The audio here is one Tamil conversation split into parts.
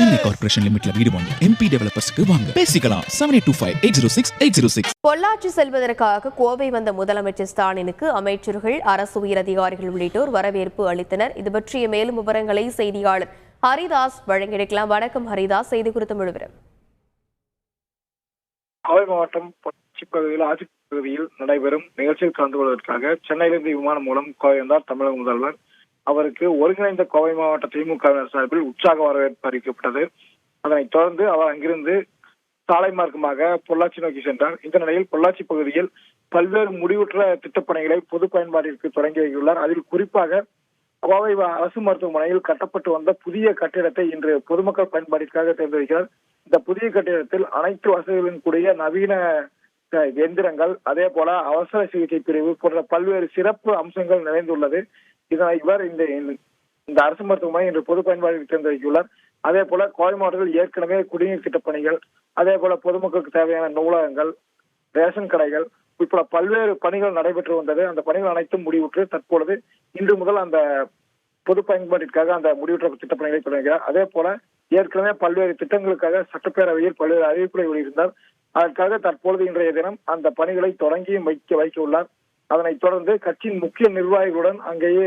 சென்னை கார்ப்பரேஷன் லிமிட்ல வீடு வாங்க எம்பி டெவலப்பர்ஸ்க்கு வாங்க பேசிக்கலாம் 7825-806-806. பொள்ளாச்சி செல்வதற்காக கோவை வந்த முதலமைச்சர் ஸ்டாலினுக்கு அமைச்சர்கள், அரசு உயர் அதிகாரிகள் உள்ளிட்டோர் வரவேற்பு அளித்தனர். இது பற்றிய மேலும் விவரங்களை செய்தியாளர் ஹரிதாஸ் வழங்கியிருக்கலாம். வணக்கம் ஹரிதாஸ், செய்தி குறித்த முழுவதும். கோவை மாவட்டம் பொள்ளாச்சி பகுதியில் ஆட்சி பகுதியில் நடைபெறும் நிகழ்ச்சியில் கலந்து கொள்வதற்காக சென்னையிலிருந்து விமானம் மூலம் கோவை வந்தார் தமிழக முதல்வர். அவருக்கு ஒருங்கிணைந்த கோவை மாவட்ட திமுகவினர் சார்பில் உற்சாக வரவேற்பு அறிவிக்கப்பட்டது. அதனைத் தொடர்ந்து அவர் அங்கிருந்து சாலை மார்க்கமாக பொள்ளாச்சி நோக்கி சென்றார். இந்த நிலையில் பொள்ளாச்சி பகுதியில் பல்வேறு முடிவுற்ற திட்டப்பணிகளை பொது பயன்பாட்டிற்கு தொடங்கி வைத்துள்ளார். அதில் குறிப்பாக கோவை அரசு மருத்துவமனையில் கட்டப்பட்டு வந்த புதிய கட்டிடத்தை இன்று பொதுமக்கள் பயன்பாட்டிற்காக தேர்ந்து வைக்கிறார். இந்த புதிய கட்டிடத்தில் அனைத்து வசதிகளுடன் கூடிய நவீன எந்திரங்கள், அதே போல அவசர சிகிச்சை பிரிவு போன்ற பல்வேறு சிறப்பு அம்சங்கள் நிறைந்துள்ளது. இதனை இவர் இந்த அரசு மருத்துவமனை இன்று பொது பயன்பாட்டிற்கு தேர்ந்து வைத்துள்ளார். அதே போல கோவை மாவட்டத்தில் ஏற்கனவே குடிநீர் திட்டப் பணிகள், அதே போல பொதுமக்களுக்கு தேவையான நூலகங்கள், ரேஷன் கடைகள் உட்பட பல்வேறு பணிகள் நடைபெற்று வந்தது. அந்த பணிகள் அனைத்தும் முடிவுற்று தற்பொழுது இன்று முதல் அந்த பொது பயன்பாட்டிற்காக அந்த முடிவுற்ற திட்டப்பணிகளை தொடங்குகிறார். அதே போல ஏற்கனவே பல்வேறு திட்டங்களுக்காக சட்டப்பேரவையில் பல்வேறு அறிவிப்புகளை வெளியிட்டார். அதற்காக தற்பொழுது இன்றைய தினம் அந்த பணிகளை தொடங்கியும் வைக்க உள்ளார். அதனைத் தொடர்ந்து கட்சியின் முக்கிய நிர்வாகிகளுடன் அங்கேயே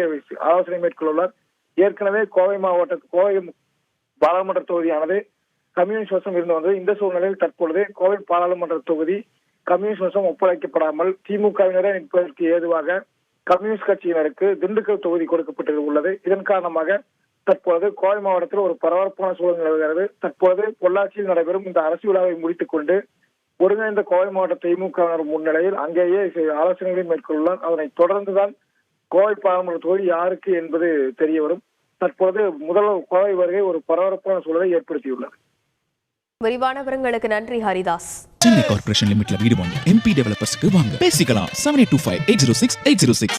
ஆலோசனை மேற்கொள்ளார். ஏற்கனவே கோவை பாராளுமன்ற தொகுதியானது கம்யூனிஸ்ட் வசம் இருந்து வந்தது. இந்த சூழ்நிலையில் தற்பொழுது கோவை பாராளுமன்ற தொகுதி கம்யூனிஸ்ட் வசம் ஒப்படைக்கப்படாமல் திமுகவினரை நிற்பதற்கு ஏதுவாக கம்யூனிஸ்ட் கட்சியினருக்கு திண்டுக்கல் தொகுதி கொடுக்கப்பட்டு உள்ளது. இதன் காரணமாக தற்போது கோவை மாவட்டத்தில் ஒரு பரபரப்பான சூழல் நிலவுகிறது. தற்போது பொள்ளாச்சியில் நடைபெறும் இந்த அரசு விழாவை முடித்துக் கொண்டு ஒருங்கிணைந்த கோவை மாவட்ட திமுகவினர் முன்னிலையில் அங்கேயே ஆலோசனைகளை மேற்கொள்ளார். அதனைத் தொடர்ந்துதான் கோவை பாராளுமன்ற தொகுதி யாருக்கு என்பது தெரிய வரும். தற்போது முதல்வர் கோவை வருகை ஒரு பரபரப்பான சூழலை ஏற்படுத்தியுள்ளது. விரிவான விவரங்களுக்கு நன்றி ஹரிதாஸ். சென்னை கார்ப்பரேஷன் லிமிட்ல வீடு வாங்க எம்பி டெவலப்பர்ஸ்க்கு வாங்க பேசிக்கலாம் 7825-806-806.